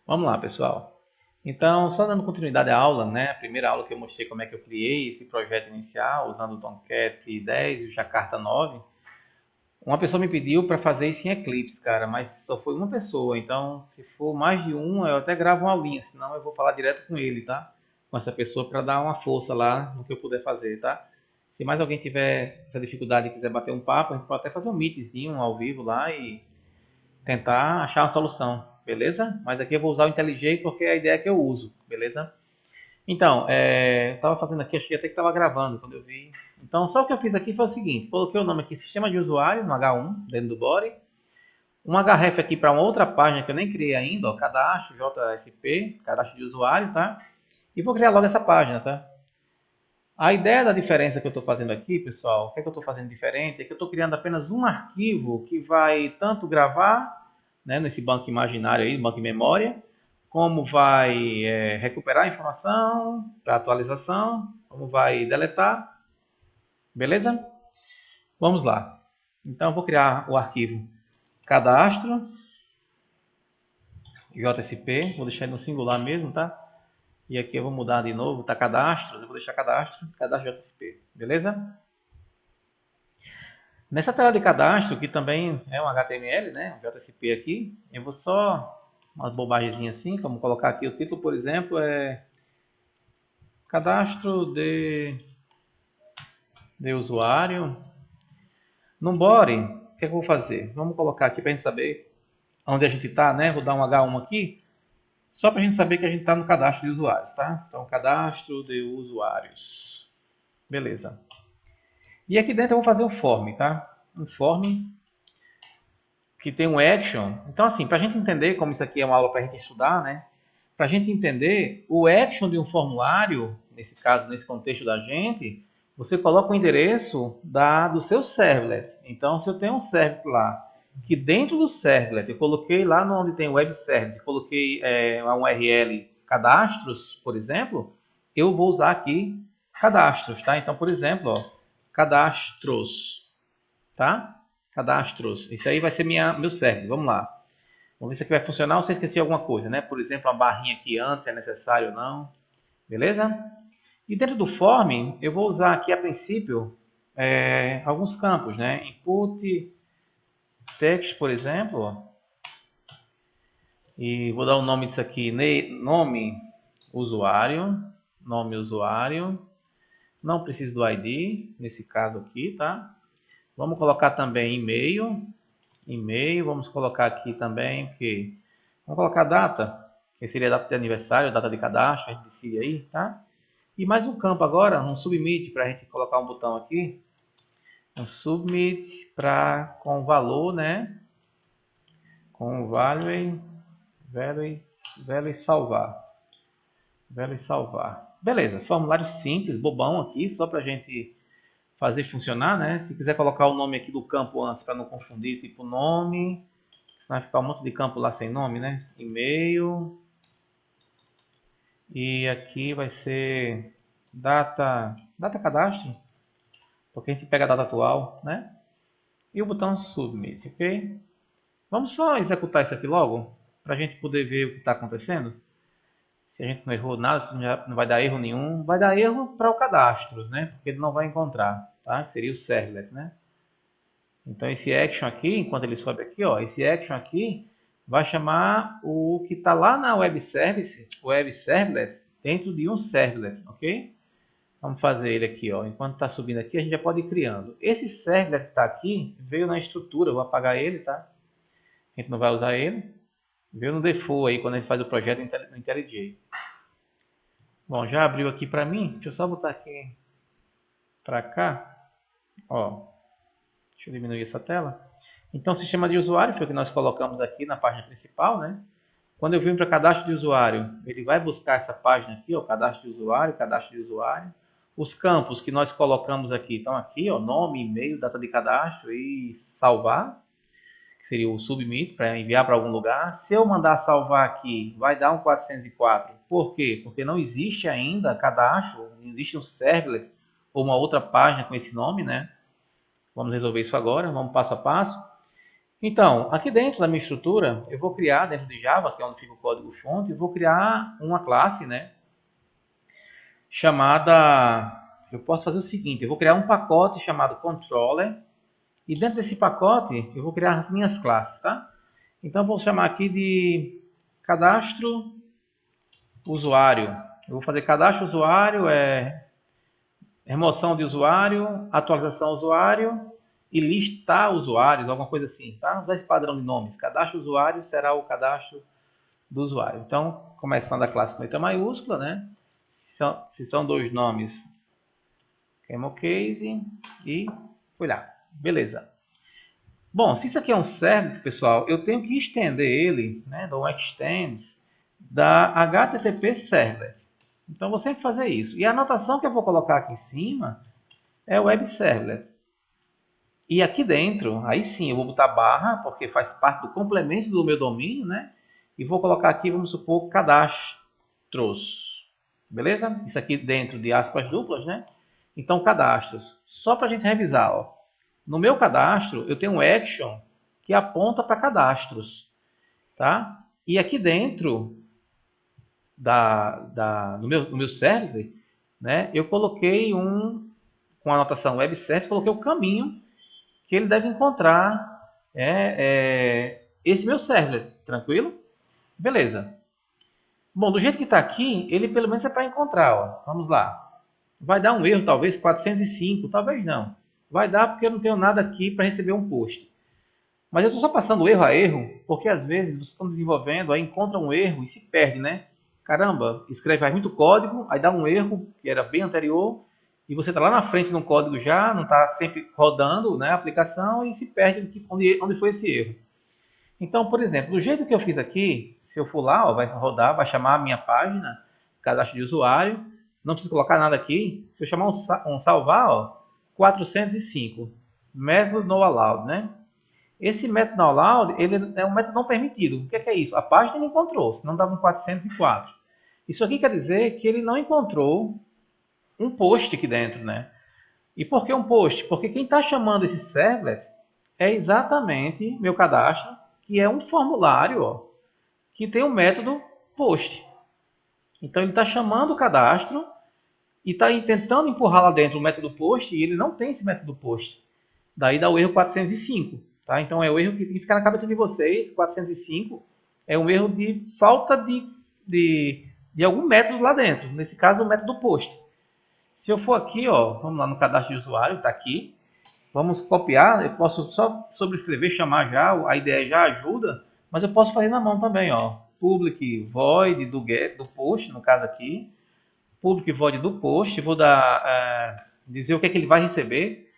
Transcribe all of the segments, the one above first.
Vamos lá, pessoal. Então, só dando continuidade à aula, né? A primeira aula que eu mostrei como é que eu criei esse projeto inicial, usando o Tomcat 10 e o Jakarta 9. Uma pessoa me pediu para fazer isso em Eclipse, cara, mas só foi uma pessoa. Então, se for mais de um, eu até gravo uma linha, senão eu vou falar direto com ele, tá? Com essa pessoa para dar uma força lá no que eu puder fazer, tá? Se mais alguém tiver essa dificuldade e quiser bater um papo, a gente pode até fazer um meetzinho ao vivo lá e tentar achar uma solução, beleza? Mas aqui eu vou usar o IntelliJ porque é a ideia que eu uso, beleza? Então, eu estava fazendo aqui, achei até que estava gravando quando eu vi. Então, só o que eu fiz aqui foi o seguinte: coloquei o nome aqui, Sistema de Usuário, no H1, dentro do body. Um href aqui para uma outra página que eu nem criei ainda, ó, cadastro, JSP, cadastro de usuário, tá? E vou criar logo essa página, tá? A ideia da diferença que eu estou fazendo aqui, pessoal, o que é que eu estou fazendo diferente? É que eu estou criando apenas um arquivo que vai tanto gravar, né, nesse banco imaginário aí, banco de memória, como vai recuperar a informação para atualização, como vai deletar, beleza? Vamos lá. Então eu vou criar o arquivo cadastro, JSP, vou deixar ele no singular mesmo, tá? E aqui eu vou mudar de novo, tá cadastro, eu vou deixar cadastro, cadastro JSP, beleza? Nessa tela de cadastro, que também é um HTML, né, um JSP aqui, eu vou só umas bobagens assim, como colocar aqui o título, por exemplo, é cadastro de usuário. No body, o que é que eu vou fazer? Vamos colocar aqui para a gente saber onde a gente está, né? Vou dar um H1 aqui, só para a gente saber que a gente está no cadastro de usuários, tá? Então, cadastro de usuários. Beleza. E aqui dentro eu vou fazer um form, tá? Um form que tem um action. Então, assim, para a gente entender como isso aqui é uma aula para a gente estudar, né? Para a gente entender o action de um formulário, nesse caso, nesse contexto da gente, você coloca o endereço do seu servlet. Então, se eu tenho um servlet lá, que dentro do servlet eu coloquei lá onde tem web service, coloquei uma URL cadastros, por exemplo, eu vou usar aqui cadastros, tá? Então, por exemplo, ó, cadastros, tá? Cadastros. Isso aí vai ser meu server. Vamos lá. Vamos ver se aqui vai funcionar ou se eu esqueci alguma coisa, né? Por exemplo, a barrinha aqui antes, é necessário ou não. Beleza? E dentro do form, eu vou usar aqui a princípio alguns campos, né? Input, text, por exemplo. E vou dar o nome disso aqui, nome usuário. Nome usuário. Não preciso do ID, nesse caso aqui, tá? Vamos colocar também e-mail. E-mail, vamos colocar aqui também, que vamos colocar data, que seria data de aniversário, data de cadastro, a gente decide aí, tá? E mais um campo agora, um submit, para a gente colocar um botão aqui, um submit com valor, né? Com value, value salvar. Value salvar. Beleza, formulário simples, bobão aqui, só para a gente fazer funcionar, né? Se quiser colocar o nome aqui do campo antes, para não confundir, tipo nome, vai ficar um monte de campo lá sem nome, né? E-mail. E aqui vai ser data cadastro, porque a gente pega a data atual, né? E o botão submit, ok? Vamos só executar isso aqui logo, para a gente poder ver o que está acontecendo. Se a gente não errou nada, se não vai dar erro nenhum, vai dar erro para o cadastro, né? Porque ele não vai encontrar, tá? Que seria o servlet, né? Então esse action aqui, enquanto ele sobe aqui, ó, esse action aqui vai chamar o que está lá na web service, web servlet, dentro de um servlet, ok? Vamos fazer ele aqui, ó. Enquanto está subindo aqui, a gente já pode ir criando. Esse servlet que está aqui veio na estrutura, eu vou apagar ele, tá? A gente não vai usar ele. Veio no default aí quando a gente faz o projeto no IntelliJ. Bom, já abriu aqui para mim. Deixa eu só botar aqui para cá, ó. Deixa eu diminuir essa tela. Então, o sistema de usuário foi o que nós colocamos aqui na página principal, né? Quando eu vim para cadastro de usuário, ele vai buscar essa página aqui, ó, cadastro de usuário, cadastro de usuário. Os campos que nós colocamos aqui estão aqui, ó, nome, e-mail, data de cadastro e salvar, que seria o submit, para enviar para algum lugar. Se eu mandar salvar aqui, vai dar um 404. Por quê? Porque não existe ainda cadastro, não existe um servlet ou uma outra página com esse nome, né? Vamos resolver isso agora, vamos passo a passo. Então, aqui dentro da minha estrutura, eu vou criar dentro de Java, que é onde fica o código-fonte, eu vou criar uma classe, né, chamada... Eu posso fazer o seguinte, eu vou criar um pacote chamado controller, e dentro desse pacote eu vou criar as minhas classes, tá? Então, eu vou chamar aqui de cadastro usuário. Eu vou fazer cadastro usuário, remoção de usuário, atualização usuário e listar usuários, alguma coisa assim, tá? Usar esse padrão de nomes. Cadastro usuário será o cadastro do usuário. Então, começando a classe com letra maiúscula, né? Se são dois nomes, camel case e foi lá. Beleza. Bom, se isso aqui é um servlet, pessoal, eu tenho que estender ele, né, do extends da HTTP servlet. Então, vou sempre fazer isso. E a anotação que eu vou colocar aqui em cima é o web servlet. E aqui dentro, aí sim, eu vou botar barra, porque faz parte do complemento do meu domínio, né? E vou colocar aqui, vamos supor, cadastros. Beleza? Isso aqui dentro de aspas duplas, né? Então, cadastros. Só para a gente revisar, ó. No meu cadastro, eu tenho um action que aponta para cadastros, tá? E aqui dentro no meu server, né? Eu coloquei com a anotação web service, coloquei o caminho que ele deve encontrar esse meu server, tranquilo? Beleza. Bom, do jeito que está aqui, ele pelo menos é para encontrar, ó. Vamos lá. Vai dar um erro, talvez 405, talvez não. Vai dar porque eu não tenho nada aqui para receber um post. Mas eu estou só passando erro a erro, porque às vezes vocês estão desenvolvendo, aí encontra um erro e se perde, né? Caramba, escreve muito código, aí dá um erro que era bem anterior, e você está lá na frente no código já, não está sempre rodando, né, a aplicação e se perde onde foi esse erro. Então, por exemplo, do jeito que eu fiz aqui, se eu for lá, ó, vai rodar, vai chamar a minha página, cadastro de usuário, não preciso colocar nada aqui. Se eu chamar um salvar, ó, 405, método no allowed, né? Esse método no allowed, ele é um método não permitido. O que é isso? A página ele encontrou, senão dava um 404. Isso aqui quer dizer que ele não encontrou um post aqui dentro, né? E por que um post? Porque quem está chamando esse servlet é exatamente meu cadastro, que é um formulário, ó, que tem um método post. Então ele está chamando o cadastro e está tentando empurrar lá dentro o método post e ele não tem esse método post. Daí dá o erro 405. Tá? Então é o erro que tem que ficar na cabeça de vocês. 405 é um erro de falta de algum método lá dentro. Nesse caso, o método post. Se eu for aqui, ó, vamos lá no cadastro de usuário, está aqui. Vamos copiar, eu posso só sobrescrever, chamar já, a IDE já ajuda, mas eu posso fazer na mão também, ó. Public void do get, do post, no caso aqui. Public void do post, vou dar, dizer o que é que ele vai receber.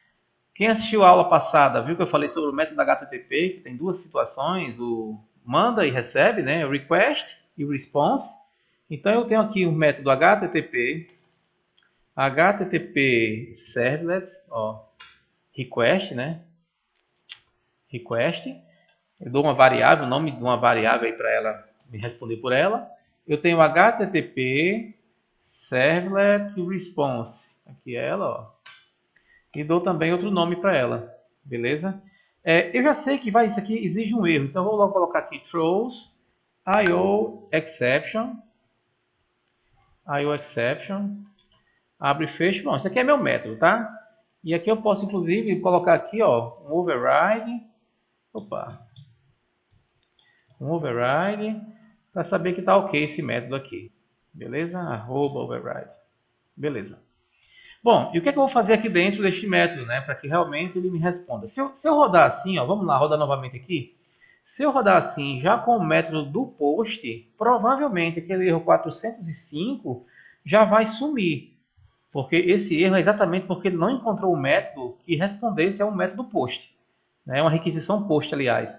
Quem assistiu a aula passada viu que eu falei sobre o método HTTP, que tem duas situações, o manda e recebe, né? O request e o response. Então eu tenho aqui o método HTTP servlet, ó, request, né? Request. Eu dou uma variável, o nome de uma variável aí para ela me responder por ela. Eu tenho HTTP servlet response. Aqui é ela, ó. E dou também outro nome para ela, beleza? Eu já sei que isso aqui exige um erro, então vou logo colocar aqui throws IO exception, abre e fecha. Bom, isso aqui é meu método, tá? E aqui eu posso inclusive colocar aqui, ó, um override, para saber que tá ok esse método aqui, beleza? @override, beleza. Bom, e o que é que eu vou fazer aqui dentro deste método, né, para que realmente ele me responda? Se eu rodar assim, ó, vamos lá, rodar novamente aqui. Se eu rodar assim, já com o método do post, provavelmente aquele erro 405 já vai sumir. Porque esse erro é exatamente porque ele não encontrou o método que respondesse a um método post. Né, uma requisição post, aliás.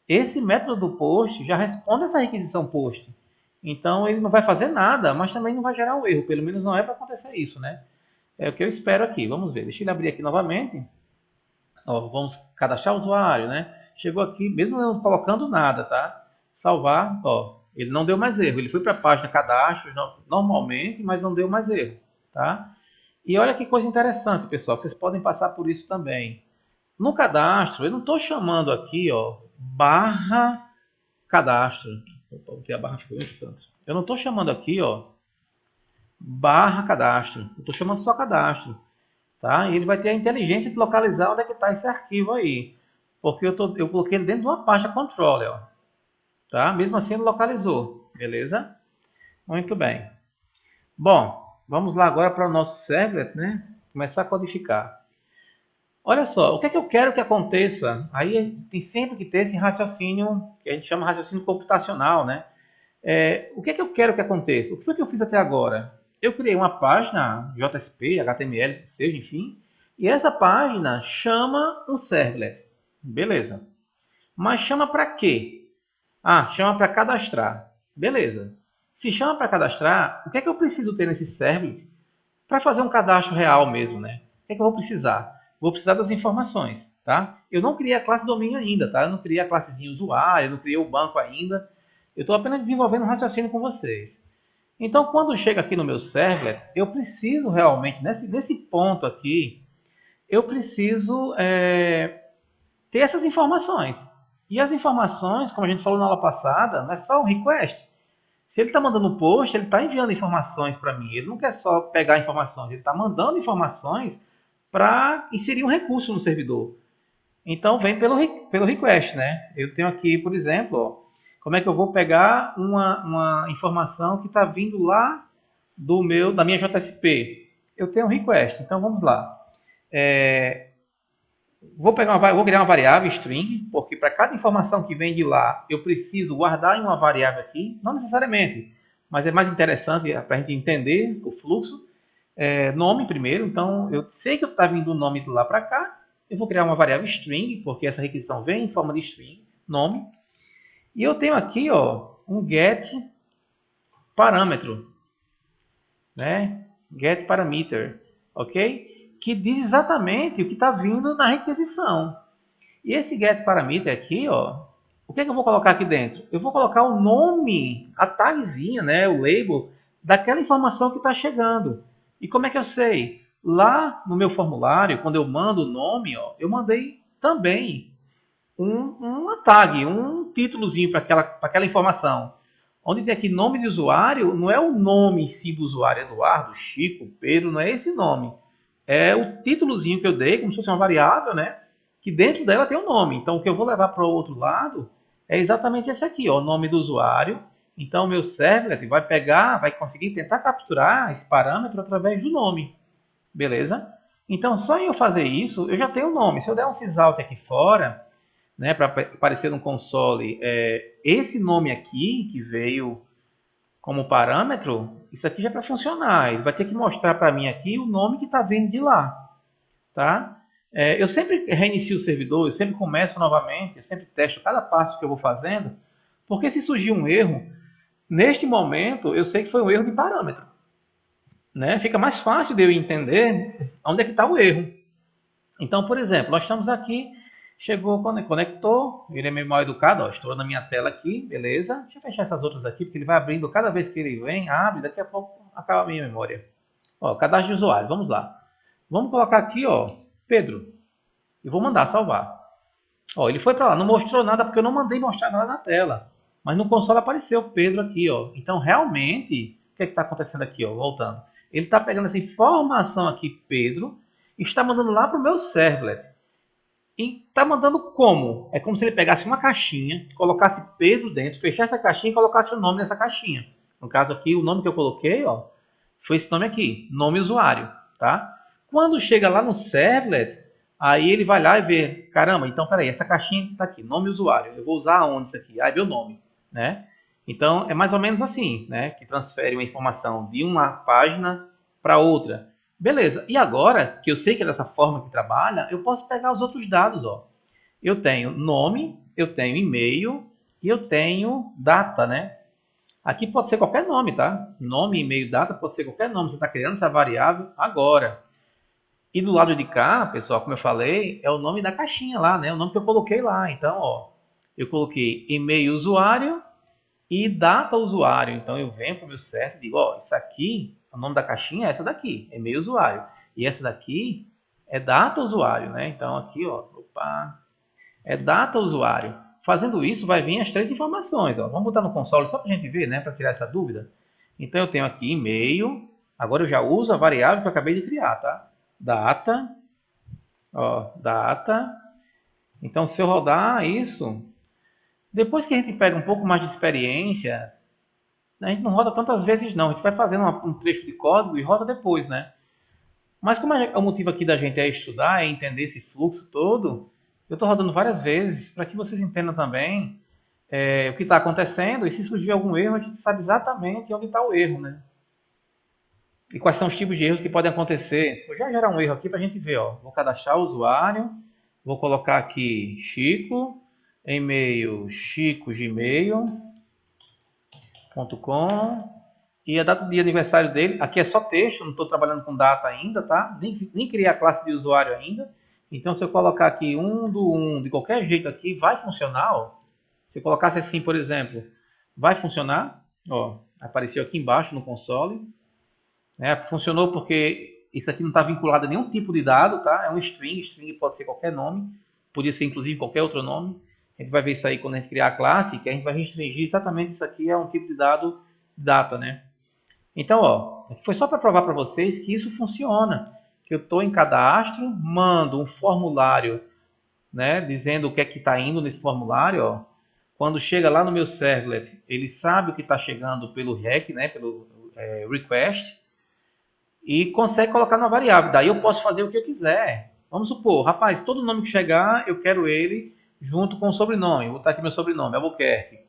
Esse método do post já responde essa requisição post. Então ele não vai fazer nada, mas também não vai gerar um erro. Pelo menos não é para acontecer isso, né? É o que eu espero aqui. Vamos ver. Deixa ele abrir aqui novamente. Ó, vamos cadastrar o usuário, né? Chegou aqui, mesmo não colocando nada, tá? Salvar, ó. Ele não deu mais erro. Ele foi para a página cadastro normalmente, mas não deu mais erro, tá? E olha que coisa interessante, pessoal. Vocês podem passar por isso também. No cadastro, eu não estou chamando aqui, ó, barra cadastro. Opa, a barra ficou em outro canto. Eu não estou chamando aqui, ó, barra cadastro. Eu estou chamando só cadastro. Tá? E ele vai ter a inteligência de localizar onde é que está esse arquivo aí. Porque eu coloquei ele dentro de uma pasta controller. Ó, tá? Mesmo assim ele localizou. Beleza? Muito bem. Bom, vamos lá agora para o nosso servlet, né? Começar a codificar. Olha só, o que é que eu quero que aconteça? Aí tem sempre que ter esse raciocínio, que a gente chama de raciocínio computacional, né? O que é que eu quero que aconteça? O que foi que eu fiz até agora? Eu criei uma página JSP, HTML, seja, enfim, e essa página chama um servlet. Beleza. Mas chama para quê? Ah, chama para cadastrar. Beleza. Se chama para cadastrar, o que é que eu preciso ter nesse servlet para fazer um cadastro real mesmo, né? O que é que eu vou precisar? Vou precisar das informações, tá? Eu não criei a classe domínio ainda, tá? Eu não criei a classezinha usuário, eu não criei o banco ainda. Eu estou apenas desenvolvendo um raciocínio com vocês. Então, quando chega aqui no meu servlet, eu preciso realmente, nesse ponto aqui, eu preciso ter essas informações. E as informações, como a gente falou na aula passada, não é só um request. Se ele está mandando um post, ele está enviando informações para mim. Ele não quer só pegar informações, ele está mandando informações para inserir um recurso no servidor. Então vem pelo request, né? Eu tenho aqui, por exemplo, ó, como é que eu vou pegar uma informação que está vindo lá da minha JSP? Eu tenho um request, então vamos lá. Vou criar uma variável string, porque para cada informação que vem de lá, eu preciso guardar em uma variável aqui, não necessariamente, mas é mais interessante para a gente entender o fluxo. Nome primeiro, então eu sei que está vindo o nome de lá para cá, eu vou criar uma variável string, porque essa requisição vem em forma de string, nome, e eu tenho aqui ó, um get parâmetro, né? Get parameter, ok? Que diz exatamente o que está vindo na requisição. E esse get parameter aqui, ó, o que é que eu vou colocar aqui dentro? Eu vou colocar o nome, a tagzinha, né, o label daquela informação que está chegando. E como é que eu sei? Lá no meu formulário, quando eu mando o nome, ó, eu mandei também uma tag, um títulozinho para aquela informação. Onde tem aqui nome de usuário, não é o nome em si do usuário, Eduardo, Chico, Pedro, não é esse nome. É o títulozinho que eu dei, como se fosse uma variável, né? Que dentro dela tem um nome. Então, o que eu vou levar para o outro lado é exatamente esse aqui, ó, o nome do usuário. Então, o meu servlet vai pegar, vai conseguir tentar capturar esse parâmetro através do nome. Beleza? Então, só em eu fazer isso, eu já tenho o nome. Se eu der um sysout aqui fora, né, para aparecer no console, esse nome aqui, que veio como parâmetro, isso aqui já é para funcionar. Ele vai ter que mostrar para mim aqui o nome que está vindo de lá. Tá? Eu sempre reinicio o servidor, eu sempre começo novamente, eu sempre testo cada passo que eu vou fazendo, porque se surgir um erro, neste momento eu sei que foi um erro de parâmetro. Né? Fica mais fácil de eu entender onde é que está o erro. Então, por exemplo, nós estamos aqui, chegou, conectou, ele é meio mal educado, ó, estou na minha tela aqui, beleza? Deixa eu fechar essas outras aqui, porque ele vai abrindo cada vez que ele vem, abre, daqui a pouco acaba a minha memória. Ó, cadastro de usuário, vamos lá. Vamos colocar aqui, ó, Pedro, e vou mandar salvar. Ó, ele foi para lá, não mostrou nada porque eu não mandei mostrar nada na tela. Mas no console apareceu o Pedro aqui, ó. Então, realmente, o que está acontecendo aqui, ó? Voltando. Ele está pegando essa informação aqui, Pedro, e está mandando lá para o meu servlet. E está mandando como? É como se ele pegasse uma caixinha, colocasse Pedro dentro, fechasse a caixinha e colocasse o nome nessa caixinha. No caso aqui, o nome que eu coloquei, ó, foi esse nome aqui, nome usuário, tá? Quando chega lá no servlet, aí ele vai lá e vê, caramba, então peraí, essa caixinha está aqui, nome usuário, eu vou usar aonde isso aqui? Aí vê o nome, né? Então é mais ou menos assim, né? Que transfere uma informação de uma página para outra. Beleza, e agora que eu sei que é dessa forma que trabalha, eu posso pegar os outros dados, ó. Eu tenho nome, eu tenho e-mail e eu tenho data, né? Aqui pode ser qualquer nome, tá? Nome, e-mail, data, pode ser qualquer nome. Você está criando essa variável agora. E do lado de cá, pessoal, como eu falei, é o nome da caixinha lá, né? O nome que eu coloquei lá. Então, ó, eu coloquei e-mail usuário e data usuário. Então, eu venho para o meu certo e digo, ó, isso aqui, o nome da caixinha é essa daqui, e-mail usuário. E essa daqui é data usuário, né? Então, aqui, ó, opa, é data usuário. fazendo isso, vai vir as 3 informações. Ó. Vamos botar no console só para a gente ver, né? Para tirar essa dúvida. Então, eu tenho aqui e-mail. Agora eu já uso a variável que eu acabei de criar, tá? Data. Ó, data. Então, se eu rodar isso, depois que a gente pega um pouco mais de experiência, a gente não roda tantas vezes não. A gente vai fazendo um trecho de código e roda depois, né? Mas como o motivo aqui da gente é estudar, é entender esse fluxo todo, eu estou rodando várias vezes para que vocês entendam também o que está acontecendo e se surgir algum erro, a gente sabe exatamente onde está o erro, né? E quais são os tipos de erros que podem acontecer. Vou já gerar um erro aqui para a gente ver, ó. Vou cadastrar o usuário, vou colocar aqui Chico, e-mail chicogmail.com e a data de aniversário dele, aqui é só texto, não estou trabalhando com data ainda, tá? Nem criei a classe de usuário ainda. Então, se eu colocar aqui 1 de qualquer jeito aqui, vai funcionar, ó. Se eu colocasse assim, por exemplo, vai funcionar, ó. Apareceu aqui embaixo no console. Né? Funcionou porque isso aqui não está vinculado a nenhum tipo de dado, tá? É um string pode ser qualquer nome, podia ser inclusive qualquer outro nome. A gente vai ver isso aí quando a gente criar a classe, que a gente vai restringir exatamente isso aqui a um tipo de dado data, né? Então, ó, foi só para provar para vocês que isso funciona. Que eu estou em cadastro, mando um formulário, né, dizendo o que é que está indo nesse formulário. Ó. Quando chega lá no meu servlet, ele sabe o que está chegando pelo REQ, né, pelo request, e consegue colocar na variável. Daí eu posso fazer o que eu quiser. Vamos supor, rapaz, todo nome que chegar, eu quero ele junto com o sobrenome. Vou botar aqui meu sobrenome, Albuquerque.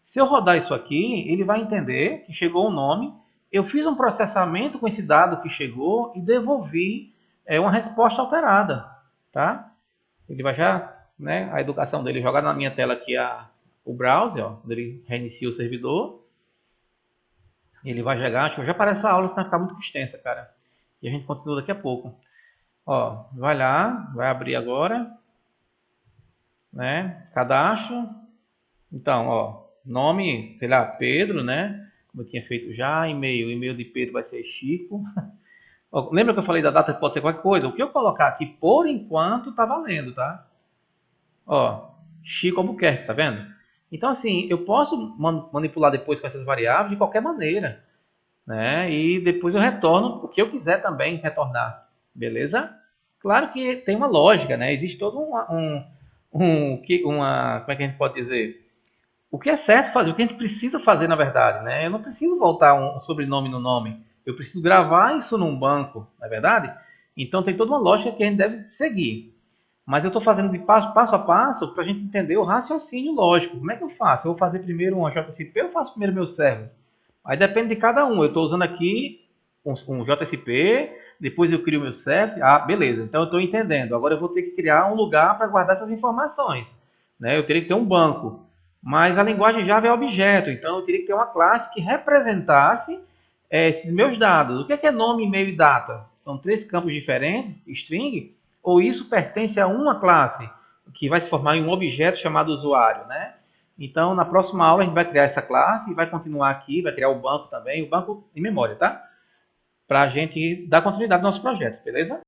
Se eu rodar isso aqui, ele vai entender que chegou o nome. Eu fiz um processamento com esse dado que chegou e devolvi uma resposta alterada, tá? Ele vai já, né, a educação dele jogar na minha tela aqui o browser, ó, quando ele reinicia o servidor. Ele vai chegar, acho que já parece a aula, que vai ficar muito extensa, cara. E a gente continua daqui a pouco. Ó, vai lá, vai abrir agora, né? Cadastro. Então, ó, nome, sei lá, Pedro, né? Como eu tinha feito já, e-mail de Pedro vai ser Chico. Ó, lembra que eu falei da data que pode ser qualquer coisa? O que eu colocar aqui, por enquanto, tá valendo, tá? Ó, Chico Albuquerque, tá vendo? Então, assim, eu posso manipular depois com essas variáveis de qualquer maneira, né? E depois eu retorno o que eu quiser também retornar, beleza? Claro que tem uma lógica, né? Existe todo como é que a gente pode dizer? O que é certo fazer, o que a gente precisa fazer na verdade, né? Eu não preciso voltar um sobrenome no nome, eu preciso gravar isso num banco, não é verdade? Então tem toda uma lógica que a gente deve seguir. Mas eu estou fazendo de passo a passo para a gente entender o raciocínio lógico. Como é que eu faço? Eu vou fazer primeiro uma JSP ou faço primeiro meu server? Aí depende de cada um. Eu estou usando aqui um JSP, depois eu crio meu server. Ah, beleza. Então eu estou entendendo. Agora eu vou ter que criar um lugar para guardar essas informações. Né? Eu teria que ter um banco. Mas a linguagem Java é objeto, então eu teria que ter uma classe que representasse esses meus dados. O que é nome, e-mail e data? São 3 campos diferentes, string, ou isso pertence a uma classe, que vai se formar em um objeto chamado usuário, né? Então, na próxima aula, a gente vai criar essa classe e vai continuar aqui, vai criar o banco também, o banco em memória, tá? Para a gente dar continuidade ao nosso projeto, beleza?